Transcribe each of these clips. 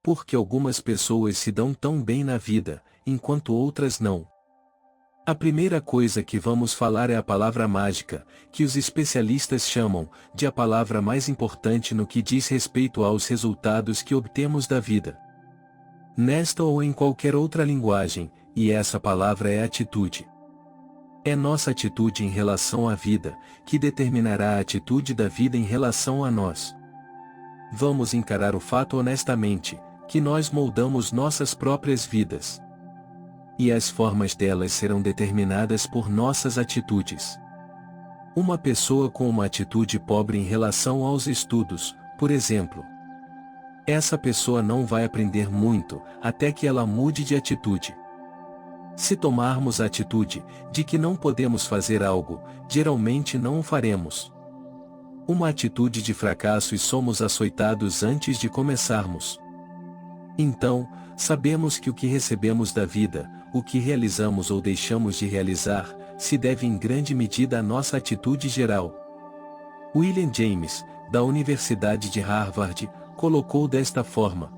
Porque algumas pessoas se dão tão bem na vida, enquanto outras não. A primeira coisa que vamos falar é a palavra mágica, que os especialistas chamam de a palavra mais importante no que diz respeito aos resultados que obtemos da vida. Nesta ou em qualquer outra linguagem, e essa palavra é atitude. É nossa atitude em relação à vida, que determinará a atitude da vida em relação a nós. Vamos encarar o fato honestamente, que nós moldamos nossas próprias vidas. E as formas delas serão determinadas por nossas atitudes. Uma pessoa com uma atitude pobre em relação aos estudos, por exemplo. Essa pessoa não vai aprender muito, até que ela mude de atitude. Se tomarmos a atitude de que não podemos fazer algo, geralmente não o faremos. Uma atitude de fracasso e somos açoitados antes de começarmos. Então, sabemos que o que recebemos da vida, o que realizamos ou deixamos de realizar, se deve em grande medida à nossa atitude geral. William James, da Universidade de Harvard, colocou desta forma: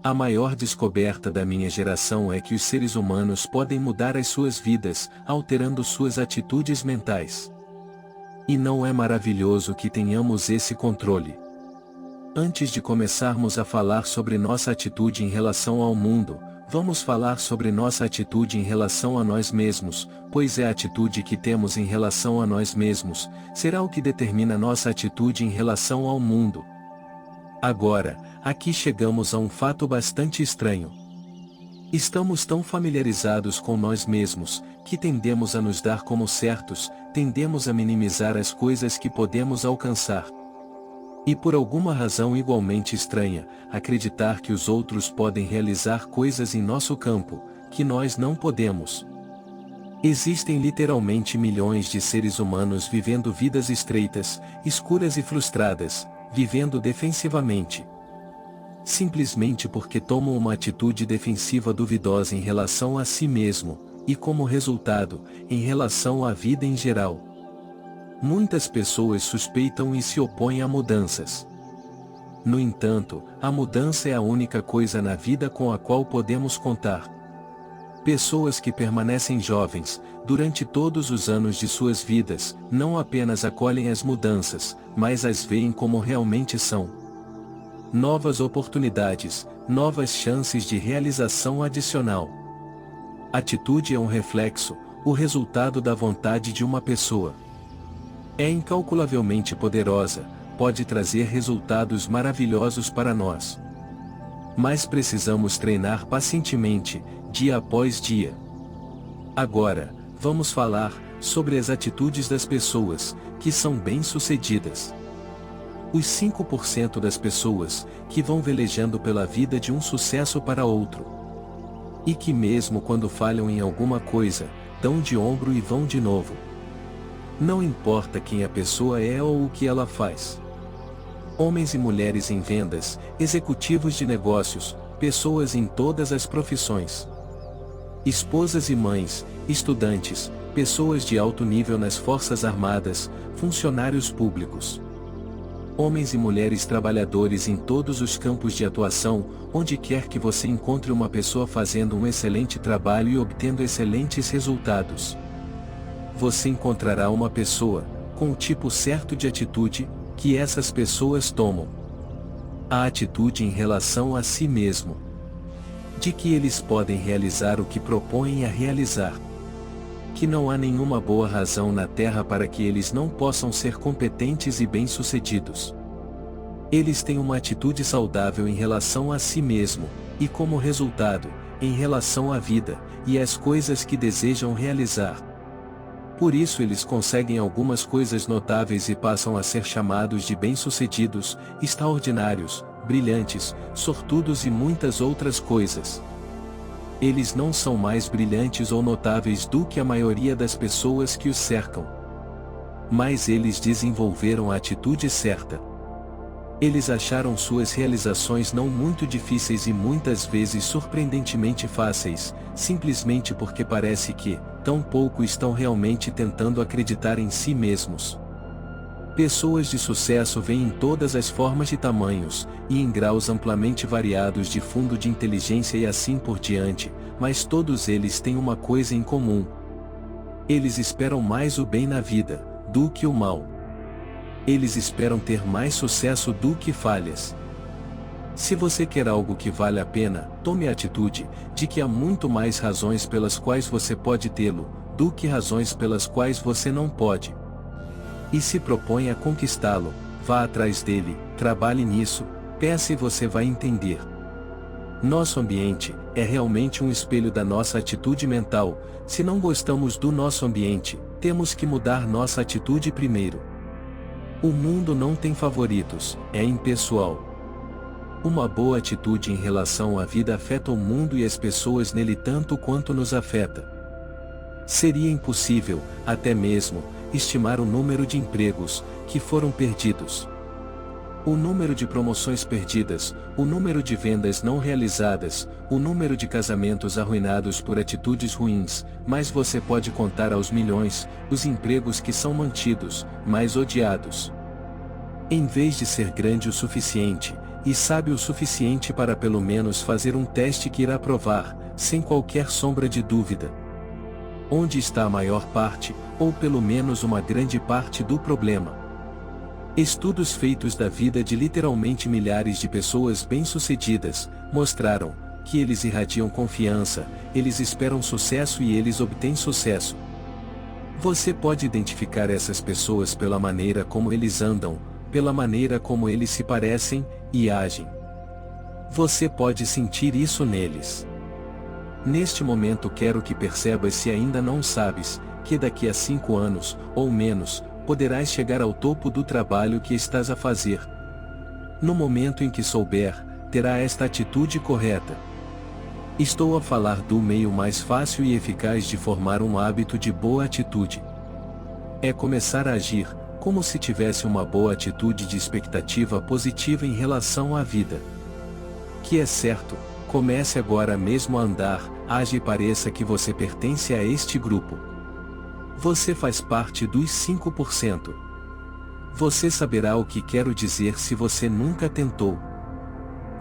a maior descoberta da minha geração é que os seres humanos podem mudar as suas vidas, alterando suas atitudes mentais. E não é maravilhoso que tenhamos esse controle? Antes de começarmos a falar sobre nossa atitude em relação ao mundo, vamos falar sobre nossa atitude em relação a nós mesmos, pois é a atitude que temos em relação a nós mesmos, será o que determina nossa atitude em relação ao mundo. Agora, aqui chegamos a um fato bastante estranho. Estamos tão familiarizados com nós mesmos, que tendemos a nos dar como certos, tendemos a minimizar as coisas que podemos alcançar. E por alguma razão igualmente estranha, acreditar que os outros podem realizar coisas em nosso campo, que nós não podemos. Existem literalmente milhões de seres humanos vivendo vidas estreitas, escuras e frustradas, vivendo defensivamente. Simplesmente porque tomam uma atitude defensiva duvidosa em relação a si mesmo, e como resultado, em relação à vida em geral. Muitas pessoas suspeitam e se opõem a mudanças. No entanto, a mudança é a única coisa na vida com a qual podemos contar. Pessoas que permanecem jovens, durante todos os anos de suas vidas, não apenas acolhem as mudanças, mas as veem como realmente são. Novas oportunidades, novas chances de realização adicional. Atitude é um reflexo, o resultado da vontade de uma pessoa. É incalculavelmente poderosa, pode trazer resultados maravilhosos para nós. Mas precisamos treinar pacientemente, dia após dia. Agora, vamos falar sobre as atitudes das pessoas que são bem-sucedidas. Os 5% das pessoas que vão velejando pela vida de um sucesso para outro. E que mesmo quando falham em alguma coisa, dão de ombro e vão de novo. Não importa quem a pessoa é ou o que ela faz. Homens e mulheres em vendas, executivos de negócios, pessoas em todas as profissões. Esposas e mães, estudantes, pessoas de alto nível nas forças armadas, funcionários públicos. Homens e mulheres trabalhadores em todos os campos de atuação, onde quer que você encontre uma pessoa fazendo um excelente trabalho e obtendo excelentes resultados. Você encontrará uma pessoa, com o tipo certo de atitude, que essas pessoas tomam. A atitude em relação a si mesmo. De que eles podem realizar o que propõem a realizar. Que não há nenhuma boa razão na Terra para que eles não possam ser competentes e bem-sucedidos. Eles têm uma atitude saudável em relação a si mesmo, e como resultado, em relação à vida, e às coisas que desejam realizar. Por isso eles conseguem algumas coisas notáveis e passam a ser chamados de bem-sucedidos, extraordinários, brilhantes, sortudos e muitas outras coisas. Eles não são mais brilhantes ou notáveis do que a maioria das pessoas que os cercam. Mas eles desenvolveram a atitude certa. Eles acharam suas realizações não muito difíceis e muitas vezes surpreendentemente fáceis, simplesmente porque parece que, tão pouco estão realmente tentando acreditar em si mesmos. Pessoas de sucesso vêm em todas as formas e tamanhos, e em graus amplamente variados de fundo de inteligência e assim por diante, mas todos eles têm uma coisa em comum. Eles esperam mais o bem na vida, do que o mal. Eles esperam ter mais sucesso do que falhas. Se você quer algo que vale a pena, tome a atitude, de que há muito mais razões pelas quais você pode tê-lo, do que razões pelas quais você não pode. E se propõe a conquistá-lo, vá atrás dele, trabalhe nisso, peça e você vai entender. Nosso ambiente é realmente um espelho da nossa atitude mental. Se não gostamos do nosso ambiente, temos que mudar nossa atitude primeiro. O mundo não tem favoritos, é impessoal. Uma boa atitude em relação à vida afeta o mundo e as pessoas nele tanto quanto nos afeta. Seria impossível, até mesmo, estimar o número de empregos que foram perdidos, o número de promoções perdidas, o número de vendas não realizadas, o número de casamentos arruinados por atitudes ruins, mas você pode contar aos milhões os empregos que são mantidos, mas odiados. Em vez de ser grande o suficiente, e sábio o suficiente para pelo menos fazer um teste que irá provar, sem qualquer sombra de dúvida, onde está a maior parte, ou pelo menos uma grande parte do problema. Estudos feitos da vida de literalmente milhares de pessoas bem-sucedidas, mostraram que eles irradiam confiança, eles esperam sucesso e eles obtêm sucesso. Você pode identificar essas pessoas pela maneira como eles andam, pela maneira como eles se parecem e agem. Você pode sentir isso neles. Neste momento quero que percebas, se ainda não sabes, que daqui a 5 anos, ou menos, poderás chegar ao topo do trabalho que estás a fazer. No momento em que souber, terá esta atitude correta. Estou a falar do meio mais fácil e eficaz de formar um hábito de boa atitude. É começar a agir, como se tivesse uma boa atitude de expectativa positiva em relação à vida. Que é certo, comece agora mesmo a andar, age e pareça que você pertence a este grupo. Você faz parte dos 5%. Você saberá o que quero dizer se você nunca tentou.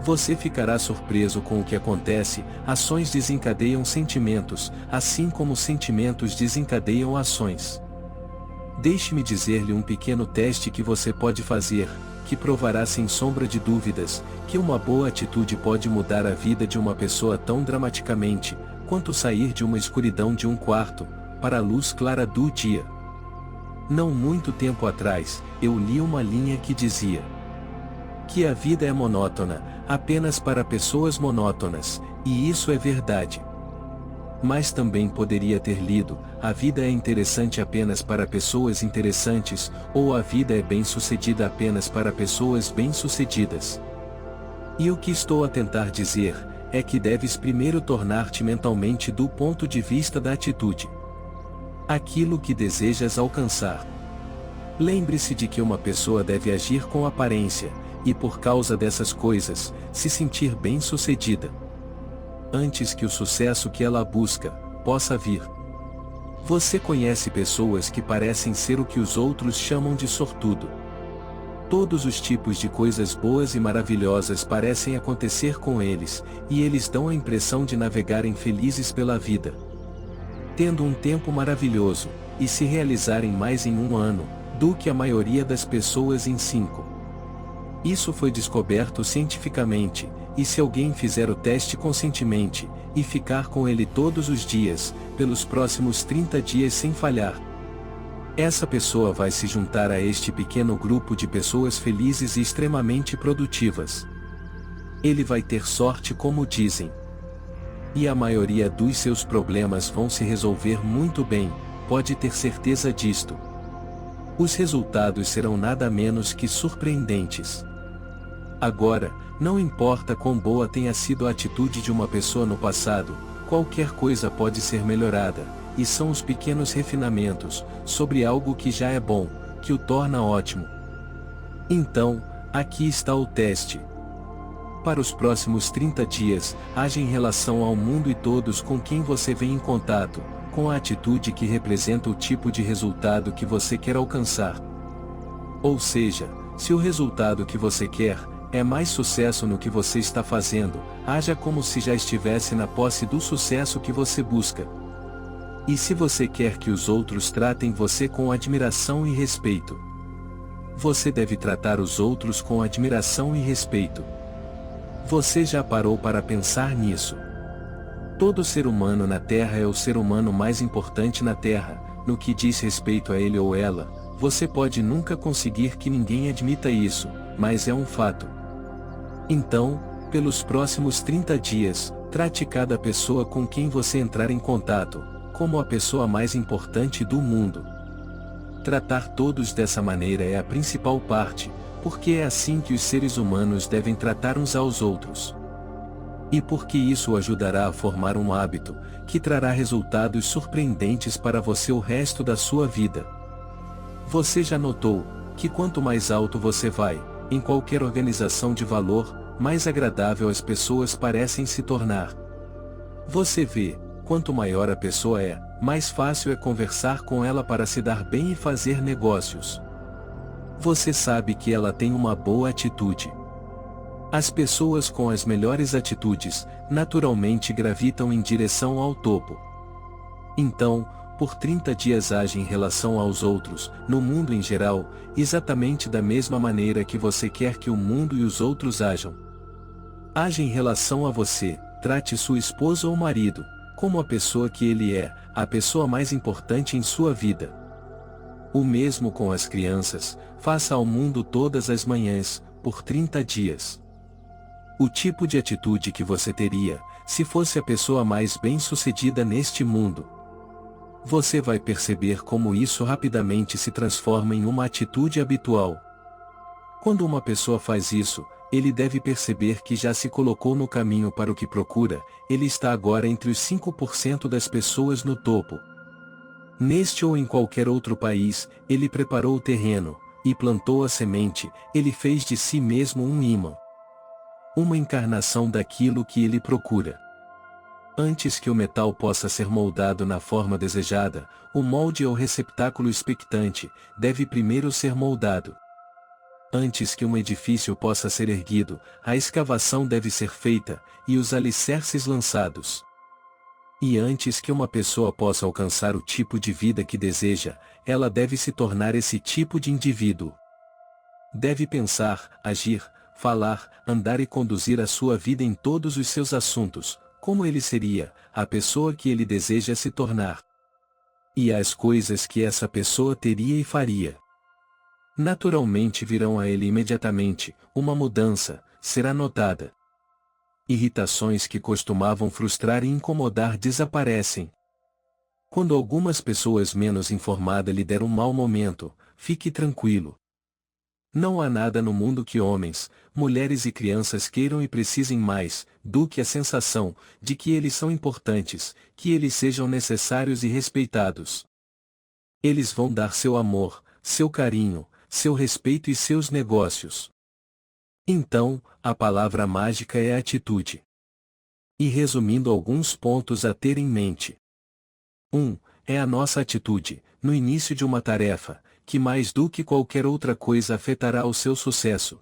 Você ficará surpreso com o que acontece. Ações desencadeiam sentimentos, assim como sentimentos desencadeiam ações. Deixe-me dizer-lhe um pequeno teste que você pode fazer, que provará sem sombra de dúvidas, que uma boa atitude pode mudar a vida de uma pessoa tão dramaticamente, quanto sair de uma escuridão de um quarto, para a luz clara do dia. Não muito tempo atrás, eu li uma linha que dizia que a vida é monótona, apenas para pessoas monótonas, e isso é verdade. Mas também poderia ter lido, a vida é interessante apenas para pessoas interessantes, ou a vida é bem-sucedida apenas para pessoas bem-sucedidas. E o que estou a tentar dizer, é que deves primeiro tornar-te mentalmente do ponto de vista da atitude. Aquilo que desejas alcançar. Lembre-se de que uma pessoa deve agir com aparência, e por causa dessas coisas, se sentir bem-sucedida, antes que o sucesso que ela busca possa vir. Você conhece pessoas que parecem ser o que os outros chamam de sortudo. Todos os tipos de coisas boas e maravilhosas parecem acontecer com eles, e eles dão a impressão de navegarem felizes pela vida, tendo um tempo maravilhoso, e se realizarem mais em 1 ano, do que a maioria das pessoas em 5. Isso foi descoberto cientificamente, e se alguém fizer o teste conscientemente, e ficar com ele todos os dias, pelos próximos 30 dias sem falhar, essa pessoa vai se juntar a este pequeno grupo de pessoas felizes e extremamente produtivas. Ele vai ter sorte, como dizem. E a maioria dos seus problemas vão se resolver muito bem, pode ter certeza disto. Os resultados serão nada menos que surpreendentes. Agora, não importa quão boa tenha sido a atitude de uma pessoa no passado, qualquer coisa pode ser melhorada, e são os pequenos refinamentos, sobre algo que já é bom, que o torna ótimo. Então, aqui está o teste. Para os próximos 30 dias, age em relação ao mundo e todos com quem você vem em contato, com a atitude que representa o tipo de resultado que você quer alcançar. Ou seja, se o resultado que você quer é mais sucesso no que você está fazendo, haja como se já estivesse na posse do sucesso que você busca. E se você quer que os outros tratem você com admiração e respeito, você deve tratar os outros com admiração e respeito. Você já parou para pensar nisso? Todo ser humano na Terra é o ser humano mais importante na Terra, no que diz respeito a ele ou ela. Você pode nunca conseguir que ninguém admita isso, mas é um fato. Então, pelos próximos 30 dias, trate cada pessoa com quem você entrar em contato, como a pessoa mais importante do mundo. Tratar todos dessa maneira é a principal parte, porque é assim que os seres humanos devem tratar uns aos outros. E porque isso ajudará a formar um hábito, que trará resultados surpreendentes para você o resto da sua vida. Você já notou que quanto mais alto você vai, em qualquer organização de valor, mais agradável as pessoas parecem se tornar. Você vê, quanto maior a pessoa é, mais fácil é conversar com ela para se dar bem e fazer negócios. Você sabe que ela tem uma boa atitude. As pessoas com as melhores atitudes, naturalmente gravitam em direção ao topo. Então, por 30 dias age em relação aos outros, no mundo em geral, exatamente da mesma maneira que você quer que o mundo e os outros ajam. Age em relação a você, trate sua esposa ou marido, como a pessoa que ele é, a pessoa mais importante em sua vida. O mesmo com as crianças, faça ao mundo todas as manhãs, por 30 dias. O tipo de atitude que você teria, se fosse a pessoa mais bem-sucedida neste mundo. Você vai perceber como isso rapidamente se transforma em uma atitude habitual. Quando uma pessoa faz isso, ele deve perceber que já se colocou no caminho para o que procura, ele está agora entre os 5% das pessoas no topo. Neste ou em qualquer outro país, ele preparou o terreno, e plantou a semente, ele fez de si mesmo um imã. Uma encarnação daquilo que ele procura. Antes que o metal possa ser moldado na forma desejada, o molde ou receptáculo expectante, deve primeiro ser moldado. Antes que um edifício possa ser erguido, a escavação deve ser feita, e os alicerces lançados. E antes que uma pessoa possa alcançar o tipo de vida que deseja, ela deve se tornar esse tipo de indivíduo. Deve pensar, agir, falar, andar e conduzir a sua vida em todos os seus assuntos, como ele seria, a pessoa que ele deseja se tornar. E as coisas que essa pessoa teria e faria. Naturalmente virão a ele imediatamente, uma mudança, será notada. Irritações que costumavam frustrar e incomodar desaparecem. Quando algumas pessoas menos informadas lhe deram um mau momento, fique tranquilo. Não há nada no mundo que homens, mulheres e crianças queiram e precisem mais, do que a sensação, de que eles são importantes, que eles sejam necessários e respeitados. Eles vão dar seu amor, seu carinho, seu respeito e seus negócios. Então, a palavra mágica é atitude. E resumindo alguns pontos a ter em mente. 1. É a nossa atitude, no início de uma tarefa, que mais do que qualquer outra coisa afetará o seu sucesso.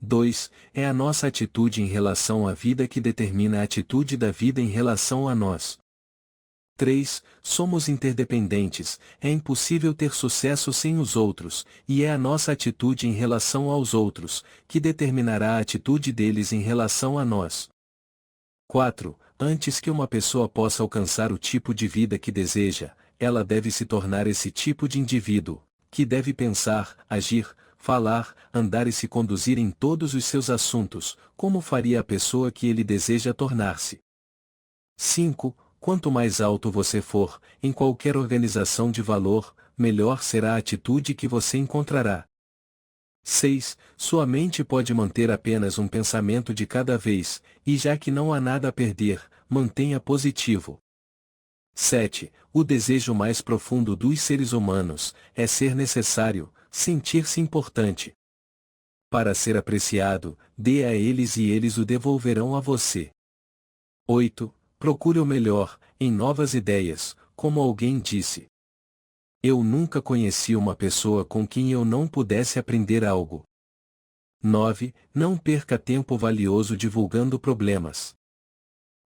2. É a nossa atitude em relação à vida que determina a atitude da vida em relação a nós. 3. Somos interdependentes, é impossível ter sucesso sem os outros, e é a nossa atitude em relação aos outros, que determinará a atitude deles em relação a nós. 4. Antes que uma pessoa possa alcançar o tipo de vida que deseja, ela deve se tornar esse tipo de indivíduo, que deve pensar, agir, falar, andar e se conduzir em todos os seus assuntos, como faria a pessoa que ele deseja tornar-se. 5. Quanto mais alto você for, em qualquer organização de valor, melhor será a atitude que você encontrará. 6. Sua mente pode manter apenas um pensamento de cada vez, e já que não há nada a perder, mantenha positivo. 7. O desejo mais profundo dos seres humanos é ser necessário, sentir-se importante. Para ser apreciado, dê a eles e eles o devolverão a você. 8. Procure o melhor, em novas ideias, como alguém disse. Eu nunca conheci uma pessoa com quem eu não pudesse aprender algo. 9. Não perca tempo valioso divulgando problemas.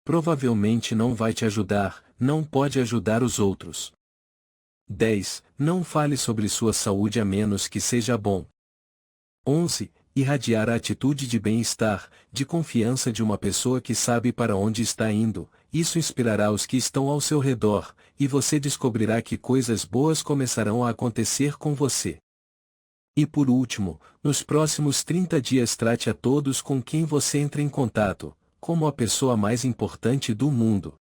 Provavelmente não vai te ajudar, não pode ajudar os outros. 10. Não fale sobre sua saúde a menos que seja bom. 11. Irradiar a atitude de bem-estar, de confiança de uma pessoa que sabe para onde está indo, isso inspirará os que estão ao seu redor, e você descobrirá que coisas boas começarão a acontecer com você. E por último, nos próximos 30 dias trate a todos com quem você entra em contato, como a pessoa mais importante do mundo.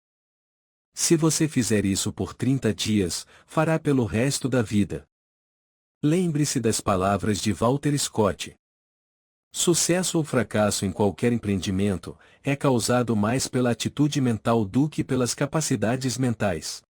Se você fizer isso por 30 dias, fará pelo resto da vida. Lembre-se das palavras de Walter Scott. Sucesso ou fracasso em qualquer empreendimento é causado mais pela atitude mental do que pelas capacidades mentais.